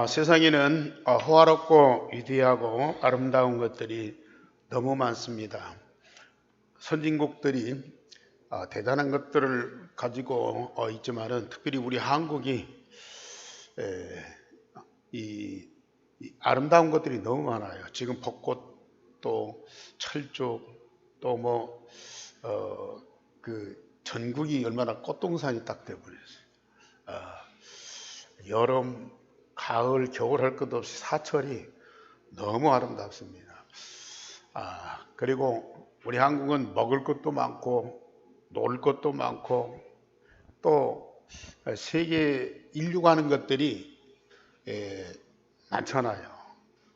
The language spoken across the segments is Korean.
세상에는 호화롭고 위대하고 아름다운 것들이 너무 많습니다. 선진국들이 대단한 것들을 가지고 있지만은 특별히 우리 한국이 이 아름다운 것들이 너무 많아요. 지금 벚꽃 또 철쭉 또 그 전국이 얼마나 꽃동산이 딱 돼버렸어요. 여름, 가을, 겨울 할 것 없이 사철이 너무 아름답습니다. 그리고 우리 한국은 먹을 것도 많고 놀 것도 많고 또 세계 인류가 하는 것들이 많잖아요.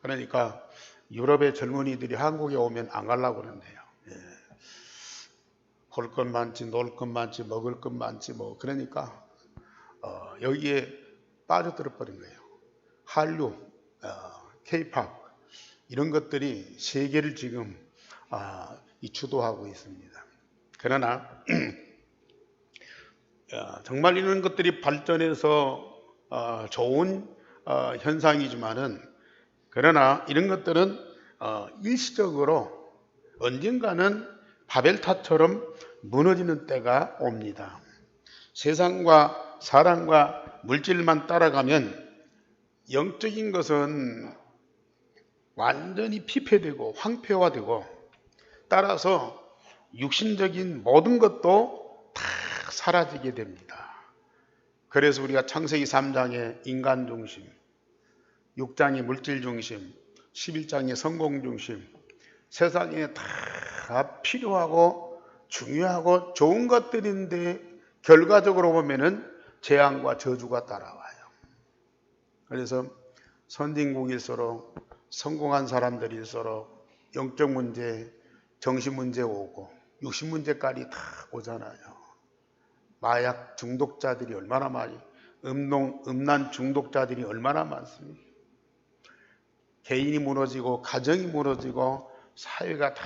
그러니까 유럽의 젊은이들이 한국에 오면 안 가려고 그러는데요. 볼 것 많지, 놀 것 많지, 먹을 것 많지 그러니까 여기에 빠져들어 버린 거예요. 한류, K-팝 이런 것들이 세계를 지금 주도하고 있습니다. 그러나 정말 이런 것들이 발전해서 좋은 현상이지만은 그러나 이런 것들은 일시적으로 언젠가는 바벨탑처럼 무너지는 때가 옵니다. 세상과 사람과 물질만 따라가면 영적인 것은 완전히 피폐되고 황폐화되고 따라서 육신적인 모든 것도 다 사라지게 됩니다. 그래서 우리가 창세기 3장의 인간 중심, 6장의 물질 중심, 11장의 성공 중심, 세상에 다 필요하고 중요하고 좋은 것들인데 결과적으로 보면은 재앙과 저주가 따라와요. 그래서 선진국일수록 성공한 사람들일수록 영적 문제, 정신 문제 오고 육신 문제까지 다 오잖아요. 마약 중독자들이 얼마나 많이, 음란 중독자들이 얼마나 많습니까? 개인이 무너지고 가정이 무너지고 사회가 다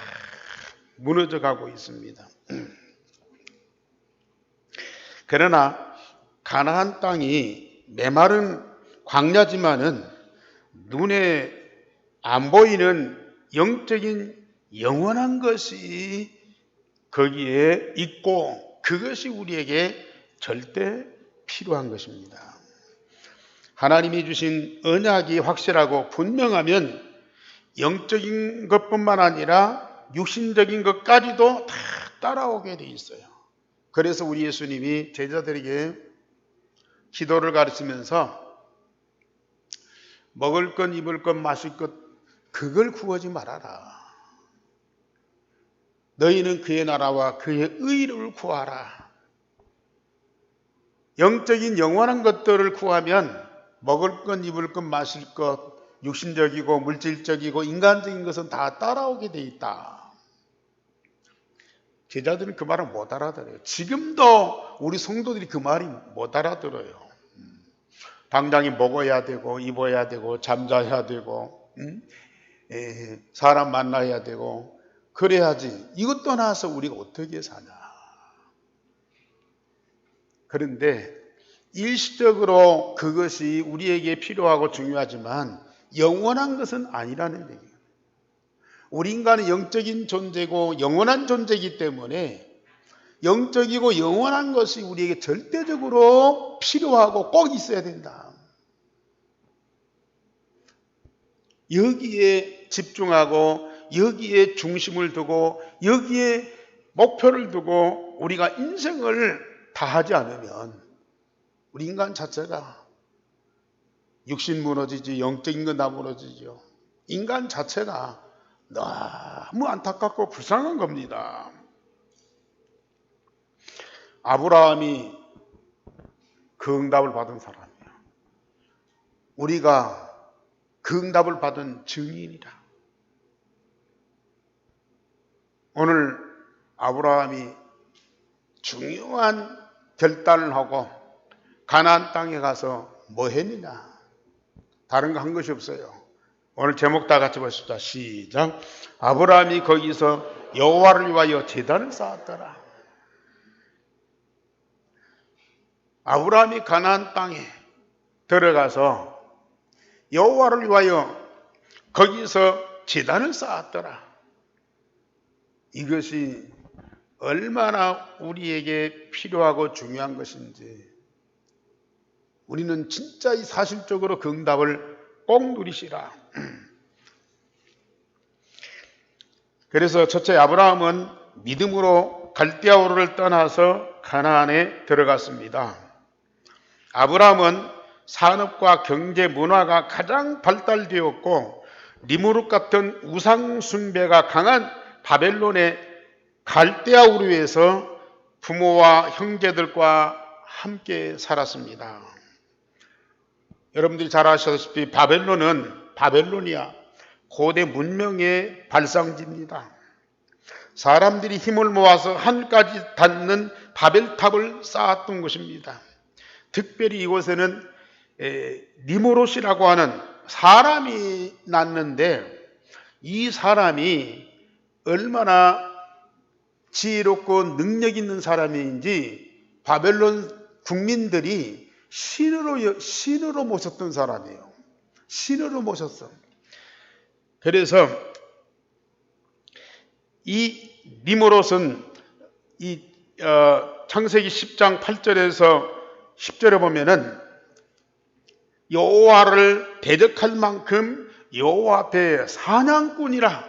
무너져 가고 있습니다. 그러나 가나안 땅이 메마른 광야지만은 눈에 안 보이는 영적인 영원한 것이 거기에 있고 그것이 우리에게 절대 필요한 것입니다. 하나님이 주신 언약이 확실하고 분명하면 영적인 것뿐만 아니라 육신적인 것까지도 다 따라오게 돼 있어요. 그래서 우리 예수님이 제자들에게 기도를 가르치면서 먹을 것, 입을 것, 마실 것 그걸 구하지 말아라. 너희는 그의 나라와 그의 의를 구하라. 영적인 영원한 것들을 구하면 먹을 것, 입을 것, 마실 것, 육신적이고 물질적이고 인간적인 것은 다 따라오게 돼 있다. 제자들은 그 말을 못 알아들어요. 지금도 우리 성도들이 그 말이 못 알아들어요. 당장에 먹어야 되고 입어야 되고 잠자야 되고 사람 만나야 되고 그래야지. 이것 떠나서 우리가 어떻게 사냐. 그런데 일시적으로 그것이 우리에게 필요하고 중요하지만 영원한 것은 아니라는 얘기예요. 우리 인간은 영적인 존재고 영원한 존재이기 때문에 영적이고 영원한 것이 우리에게 절대적으로 필요하고 꼭 있어야 된다. 여기에 집중하고 여기에 중심을 두고 여기에 목표를 두고 우리가 인생을 다하지 않으면 우리 인간 자체가 육신 무너지지 영적인 건 다 무너지죠. 인간 자체가 너무 안타깝고 불쌍한 겁니다. 아브라함이 그 응답을 받은 사람이에요. 우리가 그 응답을 받은 증인이라. 오늘 아브라함이 중요한 결단을 하고 가나안 땅에 가서 뭐 했느냐? 다른 거 한 것이 없어요. 오늘 제목 다 같이 보십시다. 시작. 아브라함이 거기서 여호와를 위하여 제단을 쌓았더라. 아브라함이 가나안 땅에 들어가서 여호와를 위하여 거기서 제단을 쌓았더라. 이것이 얼마나 우리에게 필요하고 중요한 것인지 우리는 진짜 이 사실적으로 그 응답을 꼭 누리시라. 그래서 첫째, 아브라함은 믿음으로 갈대아 우르를 떠나서 가나안에 들어갔습니다. 아브라함은 산업과 경제 문화가 가장 발달되었고 니무롯 같은 우상 숭배가 강한 바벨론의 갈대아 우르에서 부모와 형제들과 함께 살았습니다. 여러분들이 잘 아시다시피 바벨로니아 고대 문명의 발상지입니다. 사람들이 힘을 모아서 하늘까지 닿는 바벨탑을 쌓았던 것입니다. 특별히 이곳에는 니무롯이라고 하는 사람이 났는데 이 사람이 얼마나 지혜롭고 능력 있는 사람인지 바벨론 국민들이 신으로 모셨던 사람이에요. 신으로 모셨어. 그래서 이 니무롯은 창세기 10장 8절에서 10절에 보면은 여호와를 대적할 만큼 여호와 앞에 사냥꾼이라,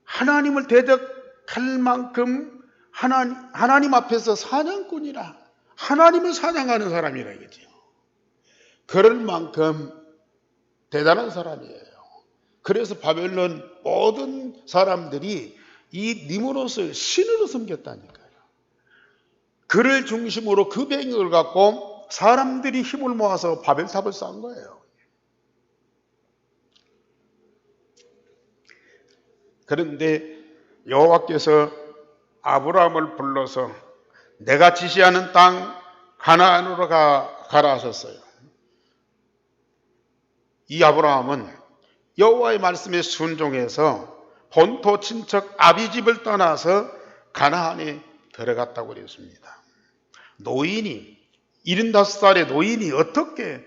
하나님을 대적할 만큼 하나님 앞에서 사냥꾼이라, 하나님을 사냥하는 사람이라 이거죠. 그럴 만큼 대단한 사람이에요. 그래서 바벨론 모든 사람들이 이 니무롯을 신으로 섬겼다니까요. 그를 중심으로 그 배경을 갖고 사람들이 힘을 모아서 바벨탑을 쌓은 거예요. 그런데 여호와께서 아브라함을 불러서 내가 지시하는 땅 가나안으로 가라 하셨어요. 이 아브라함은 여호와의 말씀에 순종해서 본토 친척 아비집을 떠나서 가나안에 들어갔다고 그랬습니다. 노인이 75살의 노인이 어떻게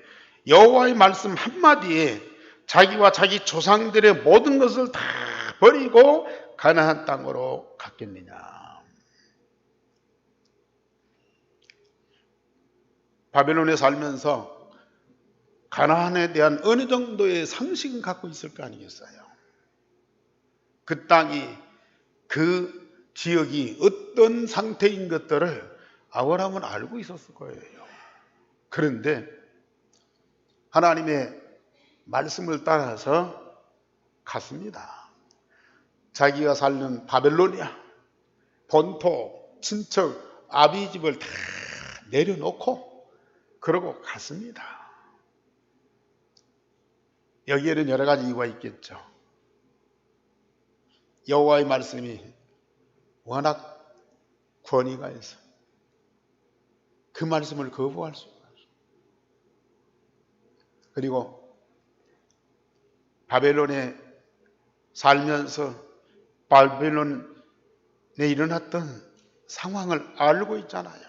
여호와의 말씀 한마디에 자기와 자기 조상들의 모든 것을 다 버리고 가나안 땅으로 갔겠느냐. 바벨론에 살면서 가나안에 대한 어느 정도의 상식은 갖고 있을 거 아니겠어요? 그 땅이, 그 지역이 어떤 상태인 것들을 아브라함은 알고 있었을 거예요. 그런데 하나님의 말씀을 따라서 갔습니다. 자기가 살는 바벨로니아, 본토, 친척, 아비집을 다 내려놓고 그러고 갔습니다. 여기에는 여러 가지 이유가 있겠죠. 여호와의 말씀이 워낙 권위가 있어요. 그 말씀을 거부할 수가 없어요. 그리고 바벨론에 살면서 바벨론에 일어났던 상황을 알고 있잖아요.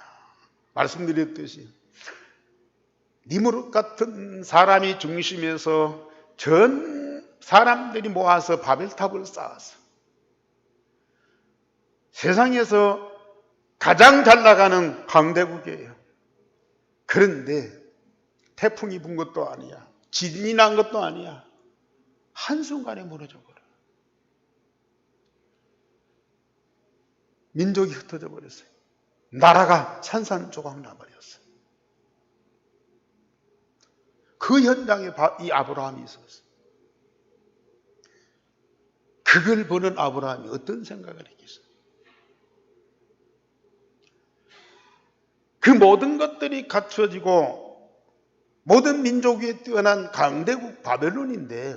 말씀드렸듯이 니무롯 같은 사람이 중심에서 전 사람들이 모아서 바벨탑을 쌓았어. 세상에서 가장 잘 나가는 강대국이에요. 그런데 태풍이 분 것도 아니야. 지진이 난 것도 아니야. 한순간에 무너져 버려. 민족이 흩어져 버렸어요. 나라가 산산조각 나버렸어요. 그 현장에 이 아브라함이 있었어요. 그걸 보는 아브라함이 어떤 생각을 했겠어요? 그 모든 것들이 갖춰지고 모든 민족 위에 뛰어난 강대국 바벨론인데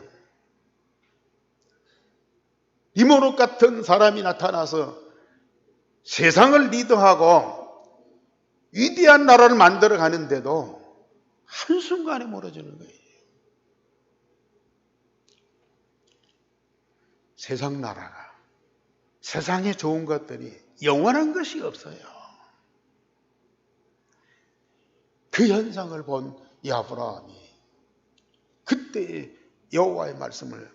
니무롯 같은 사람이 나타나서 세상을 리더하고 위대한 나라를 만들어 가는데도 한순간에 무너지는 거예요. 세상 나라가, 세상에 좋은 것들이 영원한 것이 없어요. 그 현상을 본 이 아브라함이 그때에 여호와의 말씀을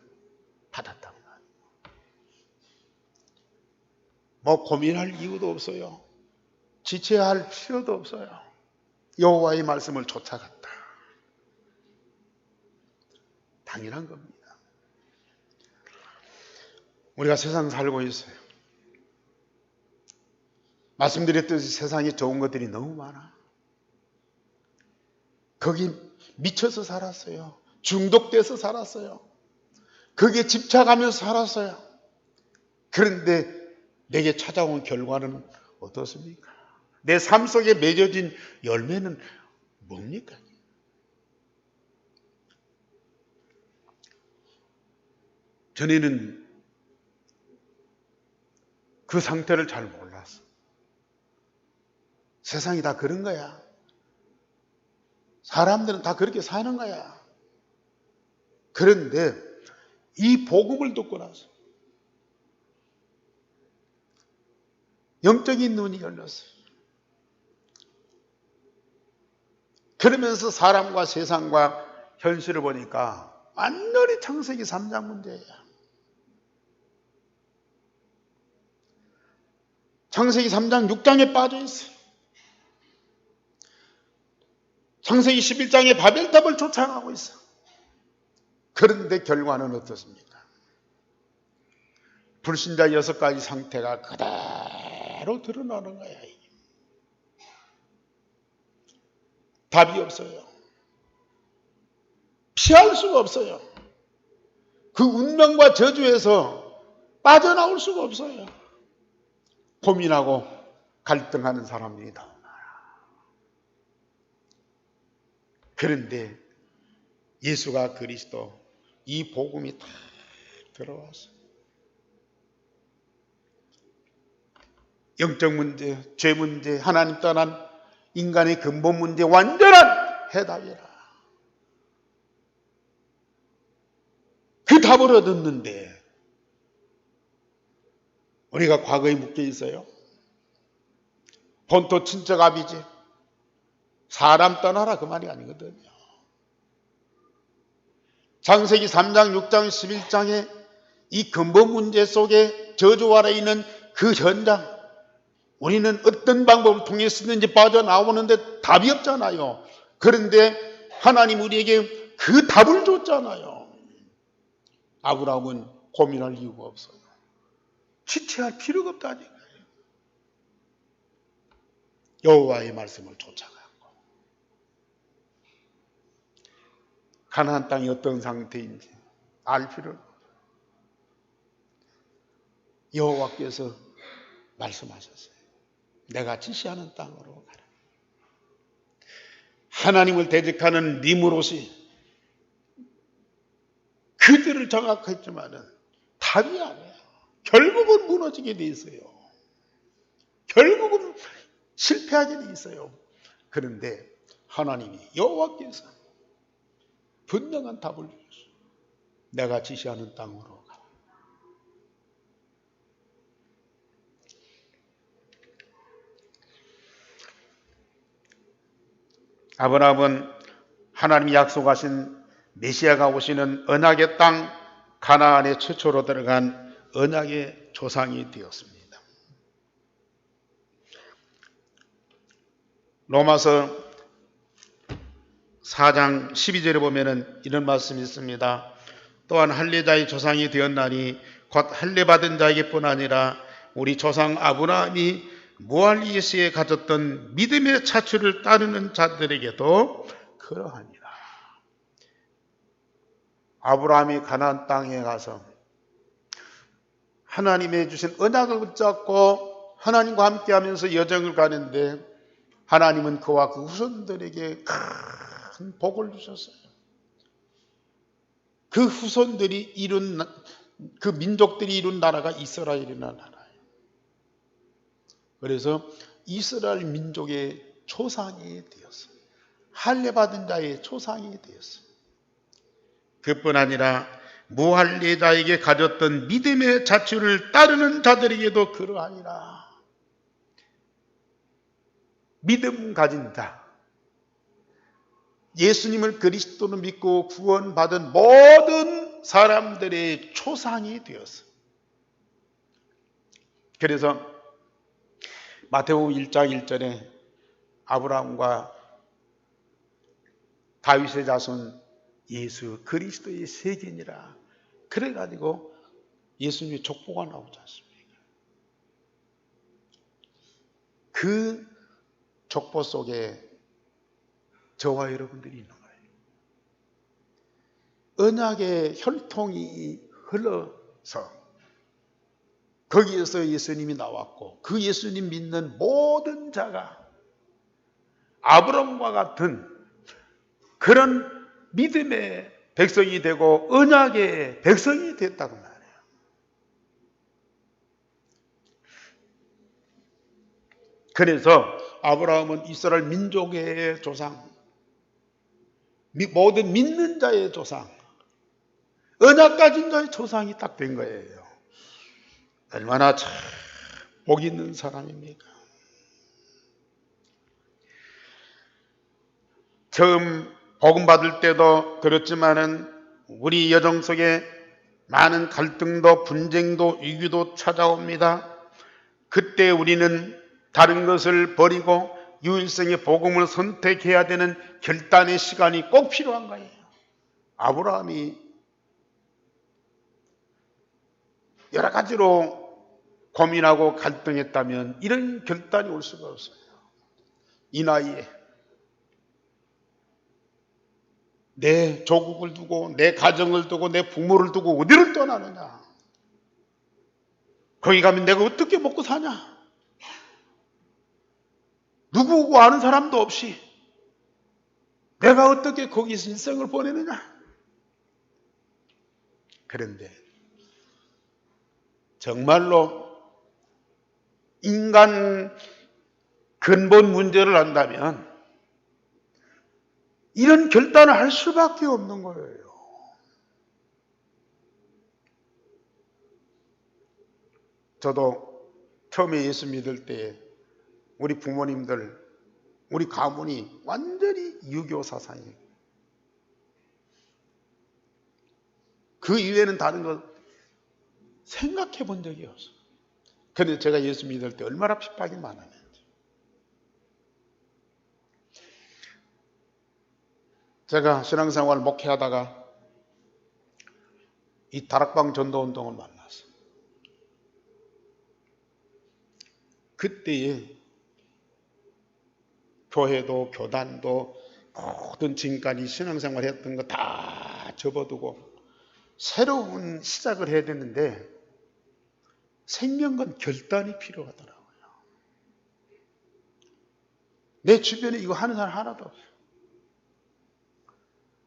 받았단 말이에요. 뭐 고민할 이유도 없어요. 지체할 필요도 없어요. 여호와의 말씀을 쫓아갔다. 당연한 겁니다. 우리가 세상 살고 있어요. 말씀드렸듯이 세상에 좋은 것들이 너무 많아. 거기 미쳐서 살았어요. 중독돼서 살았어요. 거기에 집착하면서 살았어요. 그런데 내게 찾아온 결과는 어떻습니까? 내 삶 속에 맺어진 열매는 뭡니까? 전에는 그 상태를 잘 몰랐어. 세상이 다 그런 거야. 사람들은 다 그렇게 사는 거야. 그런데 이 복음을 듣고 나서 영적인 눈이 열렸어요. 그러면서 사람과 세상과 현실을 보니까 완전히 창세기 3장 문제야. 창세기 3장 6장에 빠져 있어요. 창세기 11장에 바벨탑을 쫓아가고 있어. 그런데 결과는 어떻습니까? 불신자 6가지 상태가 그대로 드러나는 거야. 답이 없어요. 피할 수가 없어요. 그 운명과 저주에서 빠져나올 수가 없어요. 고민하고 갈등하는 사람들이 더 많아. 그런데 예수가 그리스도, 이 복음이 다 들어왔어. 영적 문제, 죄 문제, 하나님 떠난 인간의 근본 문제 완전한 해답이라. 그 답을 얻었는데 우리가 과거에 묶여 있어요. 본토 친척 아비지. 사람 떠나라 그 말이 아니거든요. 창세기 3장, 6장, 11장에 이 근본 문제 속에 저주 아래 있는 그 현장, 우리는 어떤 방법을 통해서든지 빠져나오는데 답이 없잖아요. 그런데 하나님 우리에게 그 답을 줬잖아요. 아브라함은 고민할 이유가 없어요. 지체할 필요가 없다니까요. 여호와의 말씀을 쫓아가고 가나안 땅이 어떤 상태인지 알 필요는 없어요. 여호와께서 말씀하셨어요. 내가 지시하는 땅으로 가라. 하나님을 대적하는 니므롯이 그들을 장악했지만은 답이 아니에요. 결국은 무너지게 돼 있어요. 결국은 실패하게 돼 있어요. 그런데 하나님이 여호와께서 분명한 답을 주셨어요. 내가 지시하는 땅으로 가라. 아브라함은 하나님이 약속하신 메시아가 오시는 언약의 땅 가나안에 최초로 들어간 언약의 조상이 되었습니다. 로마서 4장 12절에 보면은 이런 말씀이 있습니다. 또한 할례자의 조상이 되었나니 곧 할례받은 자에게뿐 아니라 우리 조상 아브라함이 무할리에스에 가졌던 믿음의 차출을 따르는 자들에게도 그러하니라. 아브라함이 가나안 땅에 가서 하나님의 주신 언약을 붙잡고 하나님과 함께하면서 여정을 가는데 하나님은 그와 그 후손들에게 큰 복을 주셨어요. 그 후손들이 이룬, 그 민족들이 이룬 나라가 이스라엘이라는 나라예요. 그래서 이스라엘 민족의 조상이 되었어요. 할례받은 자의 조상이 되었어요. 그뿐 아니라 무할례자에게 가졌던 믿음의 자취를 따르는 자들에게도 그러하니라. 믿음 가진 자, 예수님을 그리스도로 믿고 구원받은 모든 사람들의 초상이 되었어. 그래서 마태복음 1장 1절에 아브라함과 다윗의 자손 예수 그리스도의 세계니라. 그래가지고 예수님의 족보가 나오지 않습니까? 그 족보 속에 저와 여러분들이 있는 거예요. 언약의 혈통이 흘러서 거기에서 예수님이 나왔고 그 예수님 믿는 모든 자가 아브라함과 같은 그런 믿음의 백성이 되고 언약의 백성이 됐다고 말해요. 그래서 아브라함은 이스라엘 민족의 조상, 모든 믿는 자의 조상, 언약 가진 자의 조상이 딱 된 거예요. 얼마나 참 복 있는 사람입니까? 처음 복음 받을 때도 그렇지만은 우리 여정 속에 많은 갈등도 분쟁도 위기도 찾아옵니다. 그때 우리는 다른 것을 버리고 유일성의 복음을 선택해야 되는 결단의 시간이 꼭 필요한 거예요. 아브라함이 여러 가지로 고민하고 갈등했다면 이런 결단이 올 수가 없어요. 이 나이에 내 조국을 두고 내 가정을 두고 내 부모를 두고 어디를 떠나느냐. 거기 가면 내가 어떻게 먹고 사냐. 누구고 아는 사람도 없이 내가 어떻게 거기서 일생을 보내느냐. 그런데 정말로 인간 근본 문제를 안다면 이런 결단을 할 수밖에 없는 거예요. 저도 처음에 예수 믿을 때 우리 부모님들, 우리 가문이 완전히 유교 사상이에요. 그 이외에는 다른 걸 생각해 본 적이 없어요. 그런데 제가 예수 믿을 때 얼마나 핍박이 많았는지. 제가 신앙생활 목회하다가 이 다락방 전도운동을 만났어요. 그때에 교회도 교단도 모든 지금까지 신앙생활 했던 거 다 접어두고 새로운 시작을 해야 되는데 생명건 결단이 필요하더라고요. 내 주변에 이거 하는 사람 하나도 없어요.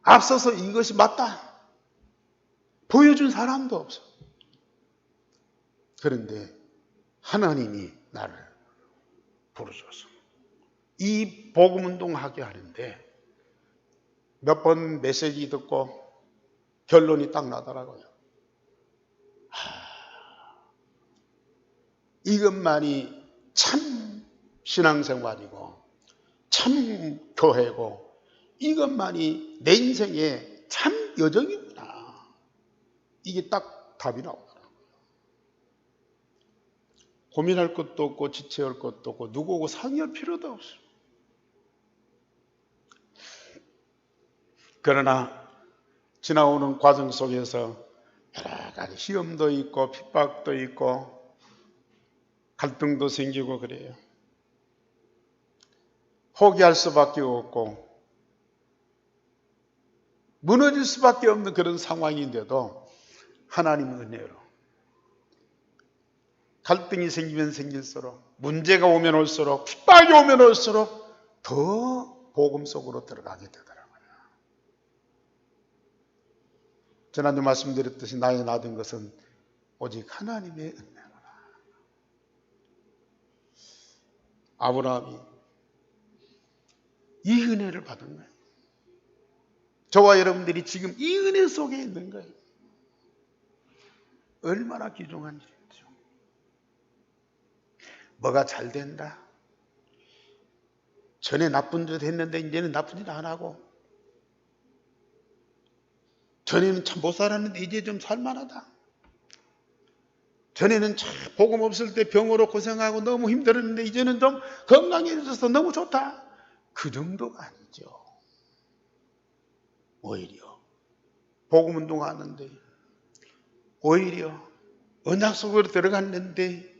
앞서서 이것이 맞다 보여준 사람도 없어. 그런데 하나님이 나를 부르셔서 이 복음운동하게 하는데 몇 번 메시지 듣고 결론이 딱 나더라고요. 이것만이 참 신앙생활이고 참 교회고 이것만이 내 인생의 참 여정이구나. 이게 딱 답이 나오더라고요. 고민할 것도 없고 지체할 것도 없고 누구하고 상의할 필요도 없어요. 그러나 지나오는 과정 속에서 여러 가지 시험도 있고 핍박도 있고 갈등도 생기고 그래요. 포기할 수밖에 없고 무너질 수밖에 없는 그런 상황인데도 하나님의 은혜로 갈등이 생기면 생길수록 문제가 오면 올수록 핍박이 오면 올수록 더 복음 속으로 들어가게 되더라고요. 지난주 말씀드렸듯이 나의 나된 것은 오직 하나님의 은혜구나. 아브라함이 이 은혜를 받은 거예요. 저와 여러분들이 지금 이 은혜 속에 있는 거예요. 얼마나 귀중한 일이죠. 뭐가 잘 된다. 전에 나쁜 짓 했는데 이제는 나쁜 짓 안 하고 전에는 참 못 살았는데 이제 좀 살만하다. 전에는 참 복음 없을 때 병으로 고생하고 너무 힘들었는데 이제는 좀 건강해져서 너무 좋다. 그 정도가 아니죠. 오히려 복음 운동하는데, 오히려 언약 속으로 들어갔는데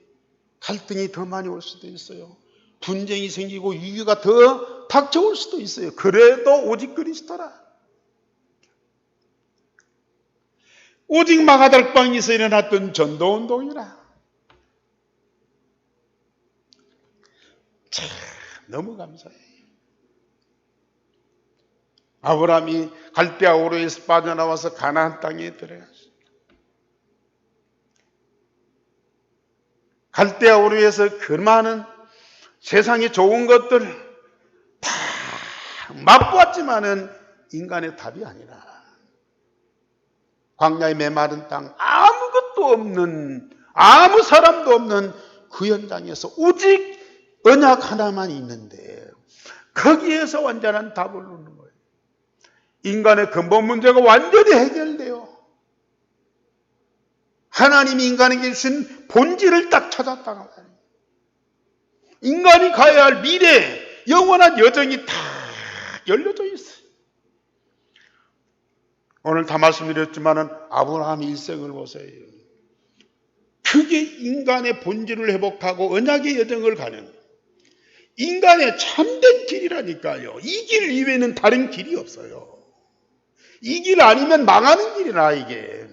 갈등이 더 많이 올 수도 있어요. 분쟁이 생기고 위기가 더 닥쳐올 수도 있어요. 그래도 오직 그리스도라. 오직 마가달방에서 일어났던 전도운동이라. 참 너무 감사해요. 아브라함이 갈대아 우르에서 빠져나와서 가나안 땅에 들어갔어요. 갈대아 우르에서 그 많은 세상의 좋은 것들 다 맛보았지만은 인간의 답이 아니라 광야의 메마른 땅, 아무것도 없는, 아무 사람도 없는 그 현장에서 오직 언약 하나만 있는데 거기에서 완전한 답을 얻는 거예요. 인간의 근본 문제가 완전히 해결돼요. 하나님이 인간에게 주신 본질을 딱 찾았다고 말해요. 인간이 가야 할 미래, 영원한 여정이 다 열려져 있어요. 오늘 다 말씀드렸지만은 아브라함의 일생을 보세요. 그게 인간의 본질을 회복하고 언약의 여정을 가는 인간의 참된 길이라니까요. 이 길 이외에는 다른 길이 없어요. 이 길 아니면 망하는 길이라 이게.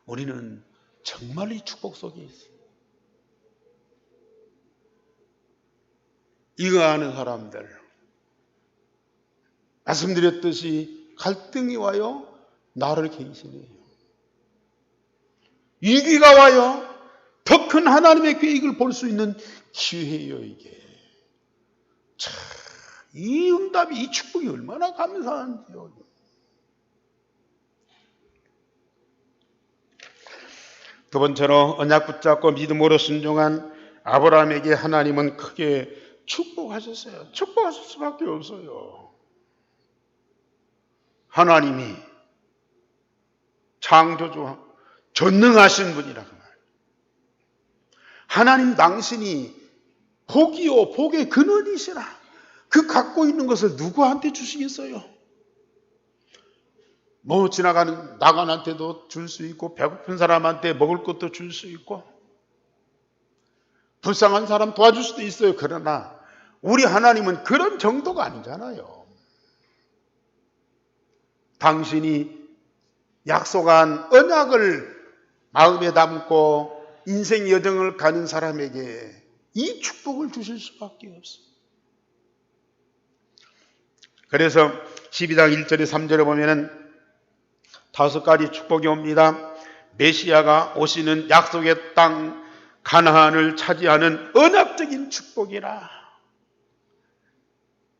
우리는 정말 이 축복 속에 있어요. 이거 아는 사람들, 말씀드렸듯이 갈등이 와요. 나를 갱신해요. 위기가 와요. 더 큰 하나님의 계획을 볼 수 있는 기회예요, 이게. 참, 이 응답이, 이 축복이 얼마나 감사한지요. 두 번째로 언약 붙잡고 믿음으로 순종한 아브라함에게 하나님은 크게 축복하셨어요. 축복하실 수밖에 없어요. 하나님이 창조주 전능하신 분이라 그 말. 하나님 당신이 복이요 복의 근원이시라. 그 갖고 있는 것을 누구한테 주시겠어요? 뭐 지나가는 나간한테도 줄 수 있고 배고픈 사람한테 먹을 것도 줄 수 있고 불쌍한 사람 도와줄 수도 있어요. 그러나 우리 하나님은 그런 정도가 아니잖아요. 당신이 약속한 언약을 마음에 담고 인생 여정을 가는 사람에게 이 축복을 주실 수밖에 없어요. 그래서 12장 1절에 3절에 보면은 5가지 축복이 옵니다. 메시아가 오시는 약속의 땅 가나안을 차지하는 언약적인 축복이라.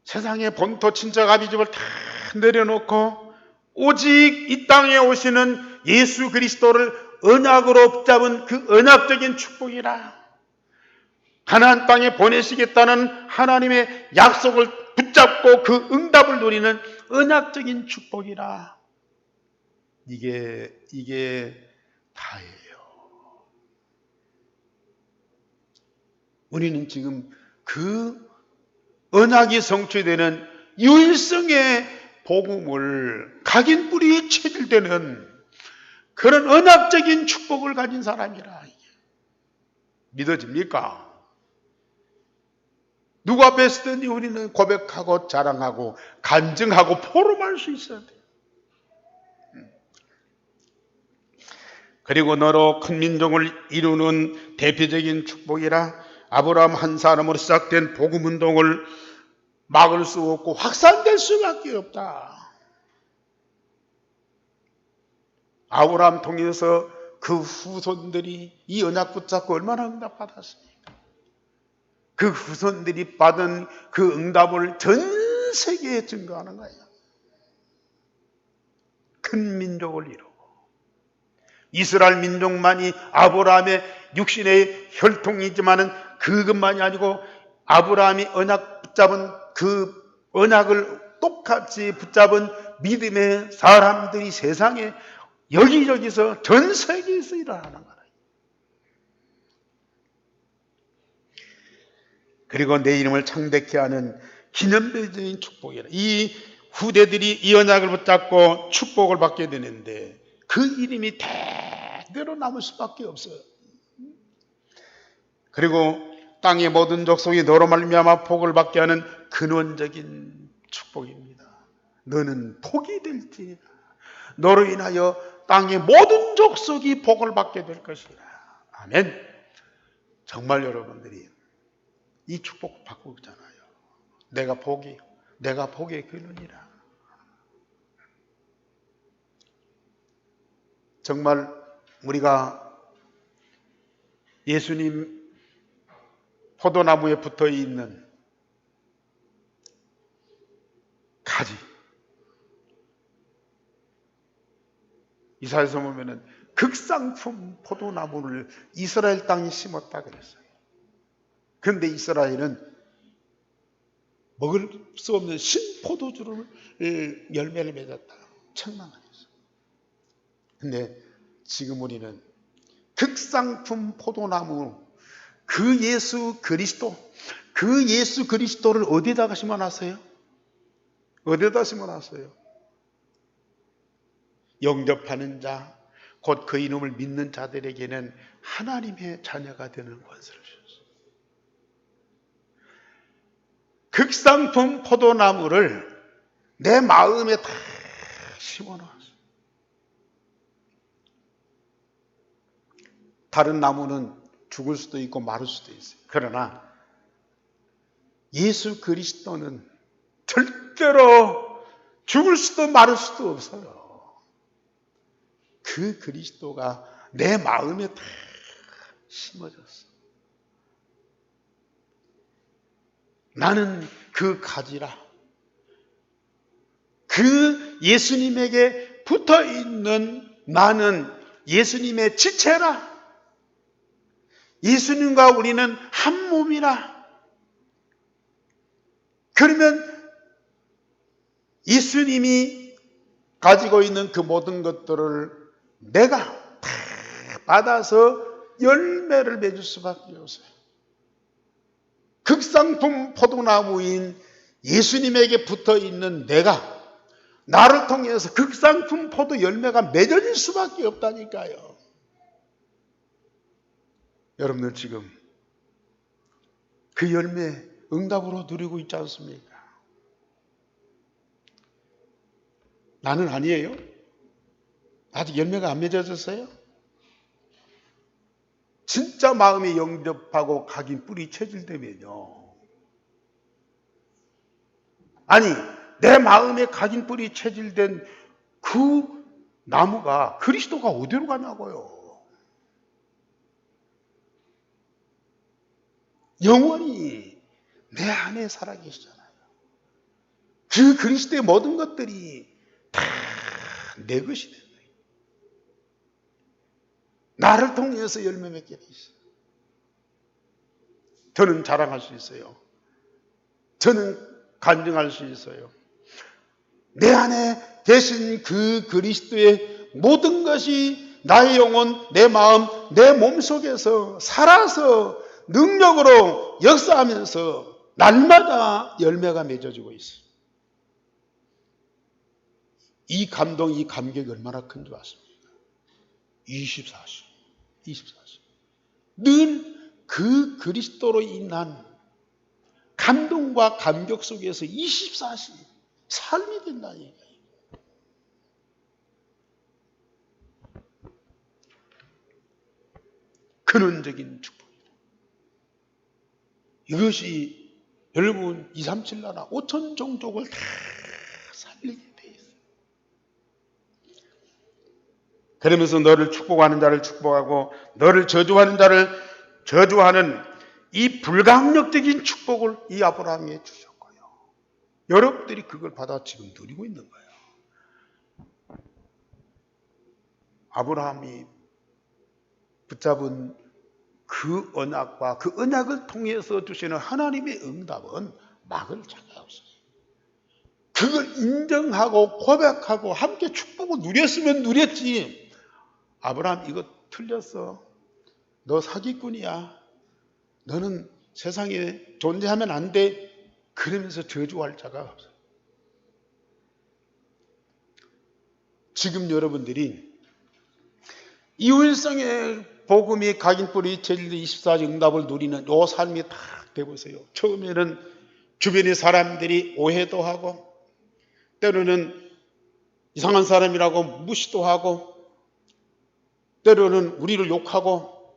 세상의 본토 친척 아비집을 다 내려놓고 오직 이 땅에 오시는 예수 그리스도를 언약으로 붙잡은 그 언약적인 축복이라. 가나안 땅에 보내시겠다는 하나님의 약속을 붙잡고 그 응답을 누리는 언약적인 축복이라. 이게 다예요. 우리는 지금 그 언약이 성취되는 유일성의 복음을 각인 뿌리에 체질되는 그런 언약적인 축복을 가진 사람이라. 믿어집니까? 누구 앞에 서든지 우리는 고백하고 자랑하고 간증하고 포럼할 수 있어야 돼요. 그리고 너로 큰 민족을 이루는 대표적인 축복이라. 아브라함 한 사람으로 시작된 복음 운동을 막을 수 없고 확산될 수밖에 없다. 아브라함 통해서 그 후손들이 이 언약 붙잡고 얼마나 응답받았습니까? 그 후손들이 받은 그 응답을 전 세계에 증거하는 거예요. 큰 민족을 이루고 이스라엘 민족만이 아브라함의 육신의 혈통이지만은 그것만이 아니고 아브라함이 언약 붙잡은 그 언약을 똑같이 붙잡은 믿음의 사람들이 세상에 여기저기서 전 세계에서 일어나는 거예요. 그리고 내 이름을 창대케 하는 기념비적인 축복이라. 이 후대들이 이 언약을 붙잡고 축복을 받게 되는데 그 이름이 대대로 남을 수밖에 없어요. 그리고 땅의 모든 족속이 너로 말미암아 복을 받게 하는 근원적인 축복입니다. 너는 복이 될지니라. 너로 인하여 땅의 모든 족속이 복을 받게 될 것이라. 아멘. 정말 여러분들이 이 축복 받고 있잖아요. 내가 복의 근원이라. 정말 우리가 예수님 포도나무에 붙어 있는 가지, 이사야서 보면은 극상품 포도나무를 이스라엘 땅에 심었다 그랬어요. 그런데 이스라엘은 먹을 수 없는 신포도주를 열매를 맺었다. 책망하셨어요. 근데 지금 우리는 극상품 포도나무, 그 예수 그리스도를 어디다가 심어놨어요? 어디다 심어놨어요? 영접하는 자, 곧 그 이름을 믿는 자들에게는 하나님의 자녀가 되는 권세를 주셨어요. 극상품 포도나무를 내 마음에 다 심어놨어요. 다른 나무는 죽을 수도 있고 마를 수도 있어요. 그러나 예수 그리스도는 절대로 죽을 수도 마를 수도 없어요. 그 그리스도가 내 마음에 다 심어졌어. 나는 그 가지라. 그 예수님에게 붙어 있는 나는 예수님의 지체라. 예수님과 우리는 한 몸이라. 그러면 예수님이 가지고 있는 그 모든 것들을 내가 다 받아서 열매를 맺을 수밖에 없어요. 극상품 포도나무인 예수님에게 붙어 있는 내가 나를 통해서 극상품 포도 열매가 맺어질 수밖에 없다니까요. 여러분들 지금 그 열매 응답으로 누리고 있지 않습니까? 나는 아니에요? 아직 열매가 안 맺어졌어요? 진짜 마음에 영접하고 각인 뿌리 체질되면요. 아니, 내 마음에 각인 뿌리 체질된 그 나무가 그리스도가 어디로 가냐고요. 영원히 내 안에 살아계시잖아요. 그 그리스도의 모든 것들이 다 내 것이 된 거예요. 나를 통해서 열매 맺게 돼 있어요. 저는 자랑할 수 있어요. 저는 간증할 수 있어요. 내 안에 계신 그 그리스도의 모든 것이 나의 영혼, 내 마음, 내 몸속에서 살아서 능력으로 역사하면서 날마다 열매가 맺어지고 있어요. 이 감동, 이 감격이 얼마나 큰 줄 아십니까? 24시. 늘 그 그리스도로 인한 감동과 감격 속에서 24시 삶이 된다니까요. 근원적인 축복이다. 이것이 여러분 237 나라 5천 종족을 다 살리게 돼 있어요. 그러면서 너를 축복하는 자를 축복하고 너를 저주하는 자를 저주하는 이 불강력적인 축복을 이 아브라함에 주셨고요. 여러분들이 그걸 받아 지금 누리고 있는 거예요. 아브라함이 붙잡은 그 언약과 그 언약을 통해서 주시는 하나님의 응답은 막을 자가 없어요. 그걸 인정하고 고백하고 함께 축복을 누렸으면 누렸지. 아브라함 이거 틀렸어. 너 사기꾼이야. 너는 세상에 존재하면 안 돼. 그러면서 저주할 자가 없어. 지금 여러분들이 이후일성의 복음이 각인뿌리 제일리 24지 응답을 누리는 요 삶이 다 돼보세요. 처음에는 주변의 사람들이 오해도 하고 때로는 이상한 사람이라고 무시도 하고 때로는 우리를 욕하고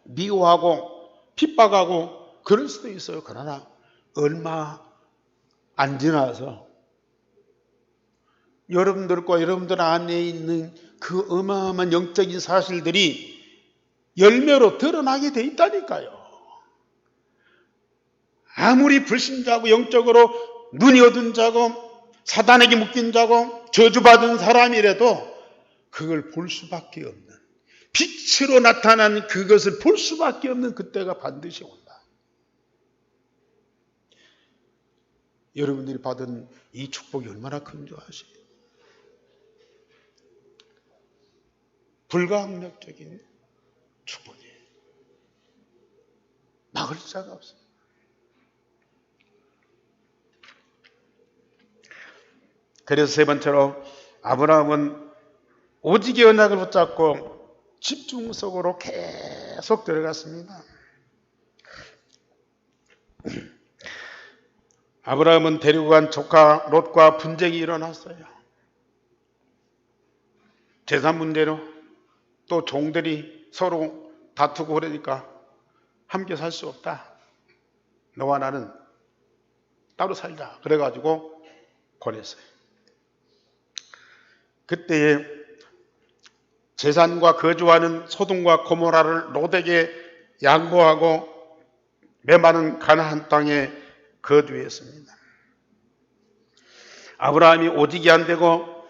미워하고 핍박하고 그럴 수도 있어요. 그러나 얼마 안 지나서 여러분들과 여러분들 안에 있는 그 어마어마한 영적인 사실들이 열매로 드러나게 돼 있다니까요. 아무리 불신자고 영적으로 눈이 어두운 자고 사단에게 묶인 자고 저주받은 사람이라도 그걸 볼 수밖에 없는, 빛으로 나타난 그것을 볼 수밖에 없는 그때가 반드시 온다. 여러분들이 받은 이 축복이 얼마나 큰 줄 아세요? 불가항력적인 축복이에요. 막을 자가 없어요. 그래서 세 번째로 아브라함은 오직의 언약을 붙잡고 집중 속으로 계속 들어갔습니다. 아브라함은 데리고 간 조카 롯과 분쟁이 일어났어요. 재산 문제로 또 종들이 서로 다투고 그러니까 함께 살 수 없다. 너와 나는 따로 살자. 그래가지고 보냈어요. 그때에 재산과 거주하는 소돔과 고모라를 롯에게 양보하고 메마른 가나안 땅에 거주했습니다. 아브라함이 오직이 안 되고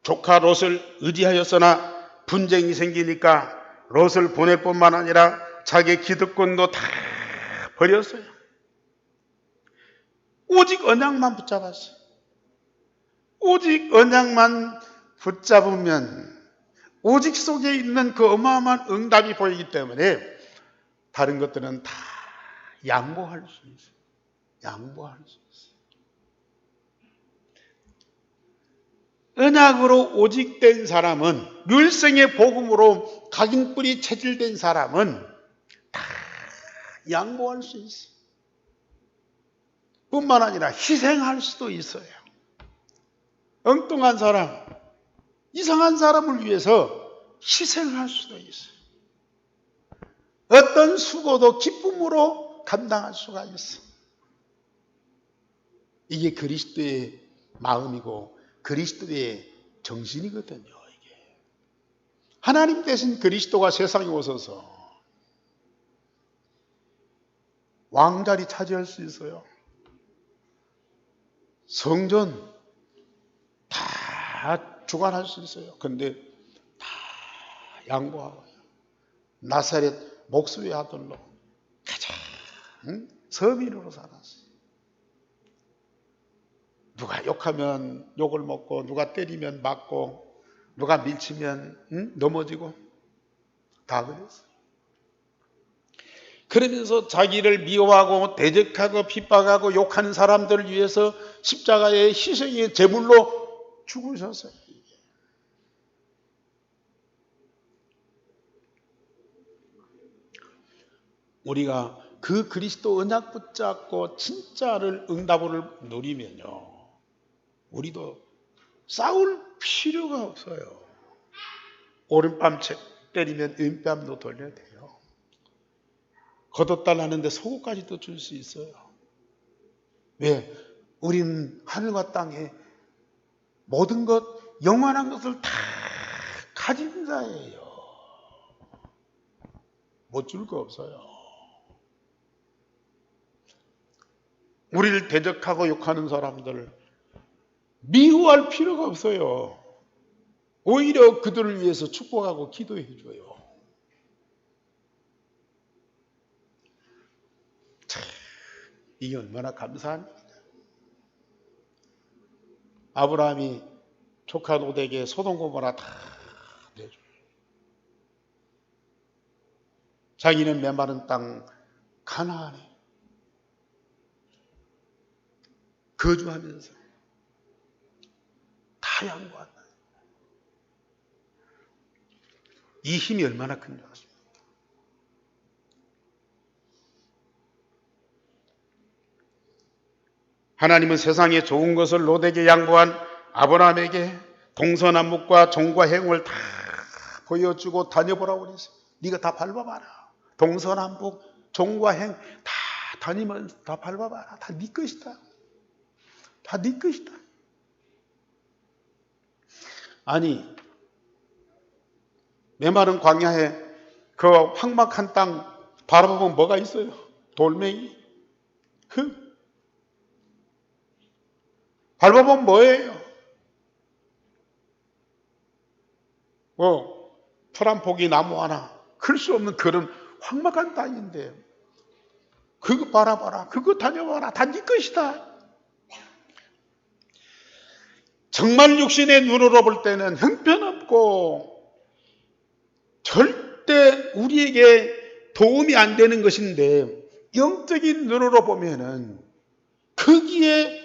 조카 롯을 의지하였으나 분쟁이 생기니까 롯을 보낼 뿐만 아니라 자기 기득권도 다 버렸어요. 오직 언약만 붙잡았어요. 오직 언약만 붙잡으면 오직 속에 있는 그 어마어마한 응답이 보이기 때문에 다른 것들은 다 양보할 수 있어요. 양보할 수 있어요. 언약으로 오직된 사람은, 율성의 복음으로 각인뿌리 체질된 사람은 다 양보할 수 있어요. 뿐만 아니라 희생할 수도 있어요. 엉뚱한 사람, 이상한 사람을 위해서 희생할 수도 있어요. 어떤 수고도 기쁨으로 감당할 수가 있어요. 이게 그리스도의 마음이고 그리스도의 정신이거든요. 이게 하나님 대신 그리스도가 세상에 오셔서 왕자리 차지할 수 있어요. 성전 다 주관할 수 있어요. 근데 다 양보하고요. 나사렛 목수의 아들로 가장 서민으로 살았어요. 누가 욕하면 욕을 먹고 누가 때리면 맞고 누가 밀치면 넘어지고 다 그랬어요. 그러면서 자기를 미워하고 대적하고 핍박하고 욕하는 사람들을 위해서 십자가의 희생의 제물로 죽으셨어요. 우리가 그 그리스도 언약 붙잡고 진짜를 응답을 누리면요, 우리도 싸울 필요가 없어요. 오른밤 때리면 왼밤도 돌려야 돼요. 겉옷달라는데 속옷까지도 줄 수 있어요. 왜? 우리는 하늘과 땅에 모든 것, 영원한 것을 다 가진 자예요. 못 줄 거 없어요. 우리를 대적하고 욕하는 사람들 미워할 필요가 없어요. 오히려 그들을 위해서 축복하고 기도해 줘요. 참, 이게 얼마나 감사합니다. 아브라함이 조카 롯에게 소돔 고모라 다 내줘. 자기는 메마른 땅 가나안에 거주하면서 다 양보한다. 이 힘이 얼마나 큰 줄 아십니까? 하나님은 세상에 좋은 것을 롯에게 양보한 아브라함에게 동서남북과 종과 해공을 다 보여주고 다녀보라고 그랬어요. 네가 다 밟아봐라. 동서남북 종과 행 다 다니면서 다 밟아봐라. 다 네 것이다. 다 네 것이다. 아니, 메마른 광야에 그 황막한 땅 바라보면 뭐가 있어요? 돌멩이, 흙. 밟아보면 뭐예요? 풀 한 포기 나무 하나, 클 수 없는 그런 황막한 땅인데 그거 바라봐라. 그거 다녀봐라. 다 네 것이다. 정말 육신의 눈으로 볼 때는 형편없고 절대 우리에게 도움이 안 되는 것인데 영적인 눈으로 보면은 거기에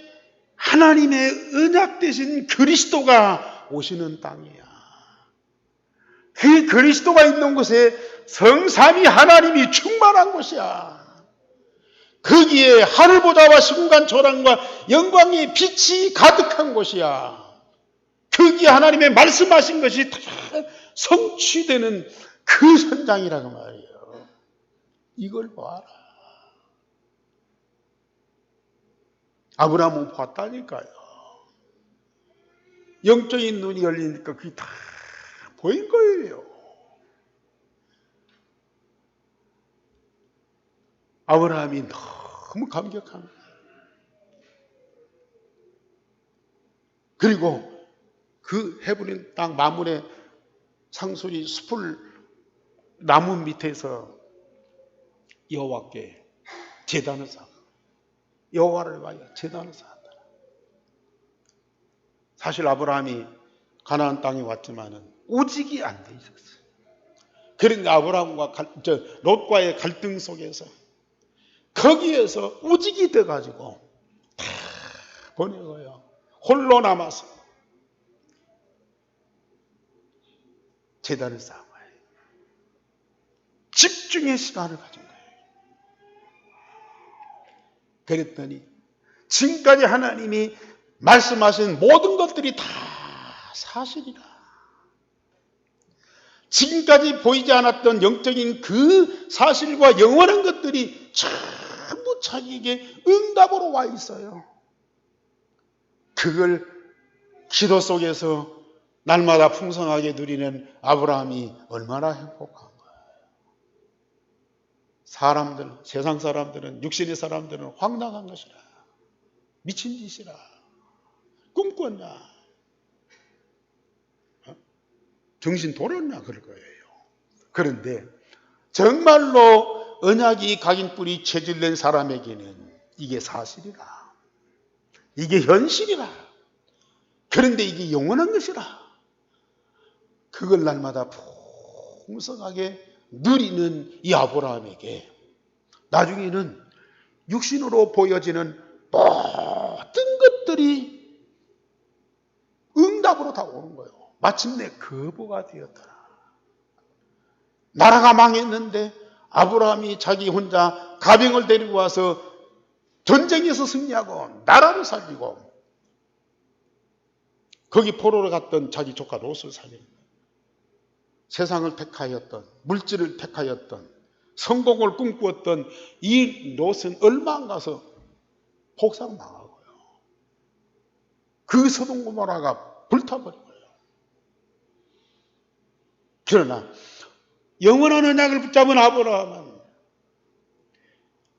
하나님의 언약 되신 그리스도가 오시는 땅이야. 그 그리스도가 있는 곳에 성삼위 하나님이 충만한 곳이야. 거기에 하늘보다와 시공간 조랑과 영광의 빛이 가득한 곳이야. 거기에 하나님의 말씀하신 것이 다 성취되는 그 현장이라고 말이에요. 이걸 봐라. 아브라함은 봤다니까요. 영적인 눈이 열리니까 그게 다 보인 거예요. 아브라함이 너무 감격한 거예요. 그리고 그 헤브론 땅 마문의 상수리 숲을 나무 밑에서 여호와께 제단을 쌓아. 여호와를 위하여 제단을 쌓았다. 사실 아브라함이 가나안 땅에 왔지만은 오직이 안 돼 있었어요. 그러니까 아브라함과 롯과의 갈등 속에서 거기에서 오직이 돼가지고 다 보내고요. 홀로 남아서 제단을 쌓은 거예요. 집중의 시간을 가진 거예요. 그랬더니 지금까지 하나님이 말씀하신 모든 것들이 다 사실이라. 지금까지 보이지 않았던 영적인 그 사실과 영원한 것들이 전부 자기에게 응답으로 와 있어요. 그걸 기도 속에서 날마다 풍성하게 누리는 아브라함이 얼마나 행복한 거예요. 사람들, 세상 사람들은, 육신의 사람들은 황당한 것이라, 미친 짓이라, 꿈꿨나, 정신 돌았나 그럴 거예요. 그런데 정말로 언약이 각인뿔이 체질된 사람에게는 이게 사실이라, 이게 현실이라, 그런데 이게 영원한 것이라, 그걸 날마다 풍성하게 누리는 이 아브라함에게 나중에는 육신으로 보여지는 모든 것들이 응답으로 다 오는 거예요. 마침내 거부가 되었더라. 나라가 망했는데 아브라함이 자기 혼자 가병을 데리고 와서 전쟁에서 승리하고 나라를 살리고 거기 포로로 갔던 자기 조카 롯을 살리는 거예요. 세상을 택하였던, 물질을 택하였던, 성공을 꿈꾸었던 이 롯은 얼마 안 가서 폭삭 망하고요. 그 소돔 고모라가 불타버린 거예요. 그러나 영원한 언약을 붙잡은 아브라함은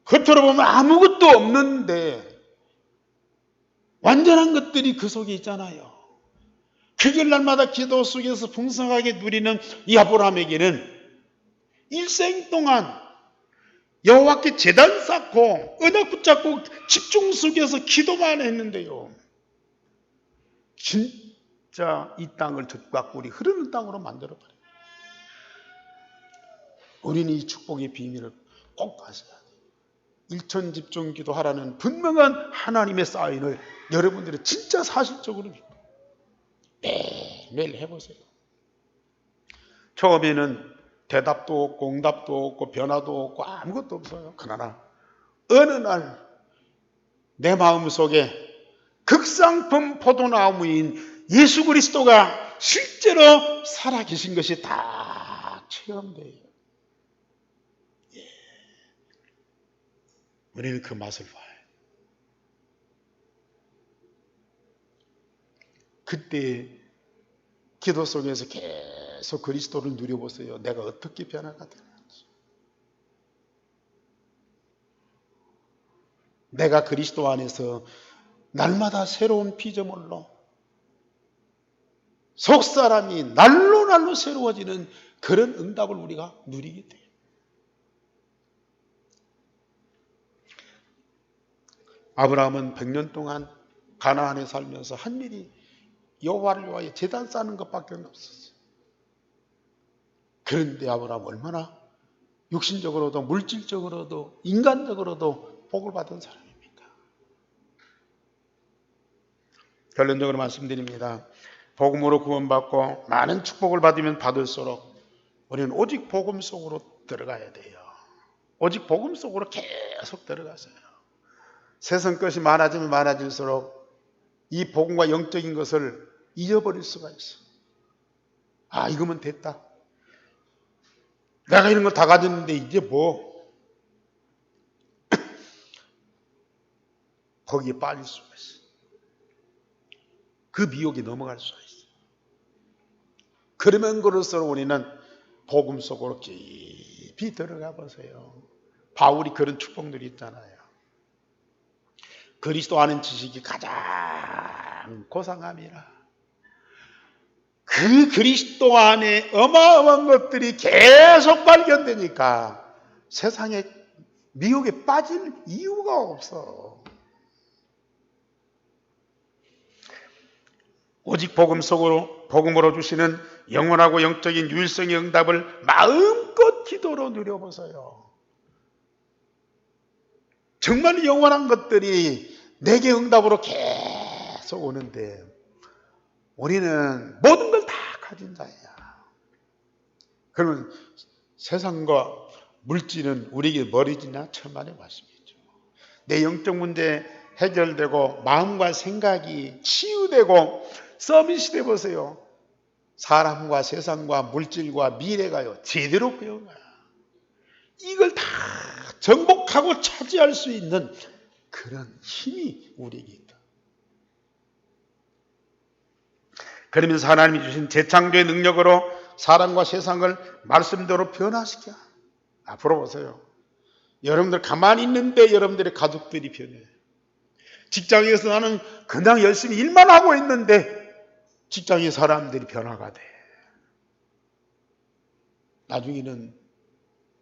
겉으로 보면 아무것도 없는데 완전한 것들이 그 속에 있잖아요. 그걸 날마다 기도 속에서 풍성하게 누리는 이 아브라함에게는 일생 동안 여호와께 제단 쌓고 언약 붙잡고 집중 속에서 기도만 했는데요. 진짜 이 땅을 젖과 꿀이 흐르는 땅으로 만들어버려요. 우리는 이 축복의 비밀을 꼭 가져야 돼요. 일천집중기도 하라는 분명한 하나님의 사인을 여러분들이 진짜 사실적으로 믿고 매일 해보세요. 처음에는 대답도 없고 응답도 없고 변화도 없고 아무것도 없어요. 그러나 어느 날 내 마음속에 극상품 포도나무인 예수 그리스도가 실제로 살아계신 것이 다 체험돼요. 우리는 그 맛을 봐요. 그때 기도 속에서 계속 그리스도를 누려보세요. 내가 어떻게 변화가 되는지. 내가 그리스도 안에서 날마다 새로운 피조물로 속사람이 날로 새로워지는 그런 응답을 우리가 누리게 돼요. 아브라함은 100년 동안 가나안에 살면서 한 일이 여호와를 위하여 제단 쌓는 것밖에 없었어요. 그런데 아브라함은 얼마나 육신적으로도 물질적으로도 인간적으로도 복을 받은 사람입니까? 결론적으로 말씀드립니다. 복음으로 구원받고 많은 축복을 받으면 받을수록 우리는 오직 복음 속으로 들어가야 돼요. 오직 복음 속으로 계속 들어가세요. 세상 것이 많아지면 많아질수록 이 복음과 영적인 것을 잊어버릴 수가 있어. 아, 이거면 됐다. 내가 이런 거 다 가졌는데 이제 뭐. 거기에 빠질 수가 있어. 그 미혹에 넘어갈 수가 있어. 그러면 그럴수록 우리는 복음 속으로 깊이 들어가 보세요. 바울이 그런 축복들이 있잖아요. 그리스도 아는 지식이 가장 고상함이라. 그 그리스도 안에 어마어마한 것들이 계속 발견되니까 세상에 미혹에 빠질 이유가 없어. 오직 복음으로 주시는 영원하고 영적인 유일성의 응답을 마음껏 기도로 누려보세요. 정말 영원한 것들이 내게 응답으로 계속 오는데 우리는 모든 걸 다 가진 자야. 그러면 세상과 물질은 우리에게 멀어지나 천만의 말씀이죠. 내 영적 문제 해결되고 마음과 생각이 치유되고 서밋이 되보세요. 사람과 세상과 물질과 미래가요 제대로 배워가요. 이걸 다 정복하고 차지할 수 있는 그런 힘이 우리에게 있다. 그러면서 하나님이 주신 재창조의 능력으로 사람과 세상을 말씀대로 변화시켜. 앞으로 보세요. 여러분들 가만히 있는데 여러분들의 가족들이 변해요. 직장에서 나는 그냥 열심히 일만 하고 있는데 직장의 사람들이 변화가 돼. 나중에는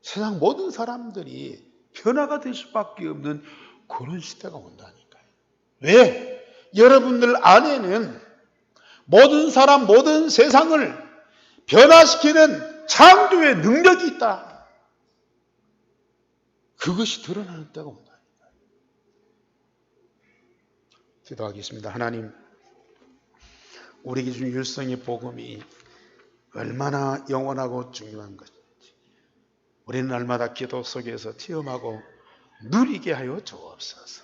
세상 모든 사람들이 변화가 될 수밖에 없는 그런 시대가 온다니까요. 왜? 여러분들 안에는 모든 사람, 모든 세상을 변화시키는 창조의 능력이 있다. 그것이 드러나는 때가 온다니까요. 기도하겠습니다. 하나님, 우리에게 준 일성의 복음이 얼마나 영원하고 중요한 것인지 우리는 날마다 기도 속에서 체험하고 누리게 하여 주옵소서.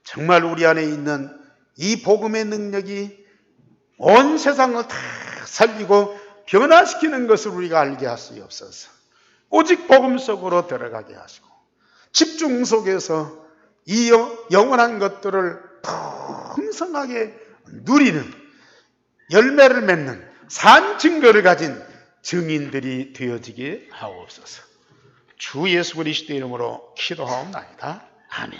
정말 우리 안에 있는 이 복음의 능력이 온 세상을 다 살리고 변화시키는 것을 우리가 알게 하시옵소서. 오직 복음 속으로 들어가게 하시고 집중 속에서 이 영원한 것들을 풍성하게 누리는 열매를 맺는 산 증거를 가진 증인들이 되어지게 하옵소서. 주 예수 그리스도의 이름으로 기도하옵나이다. 아멘.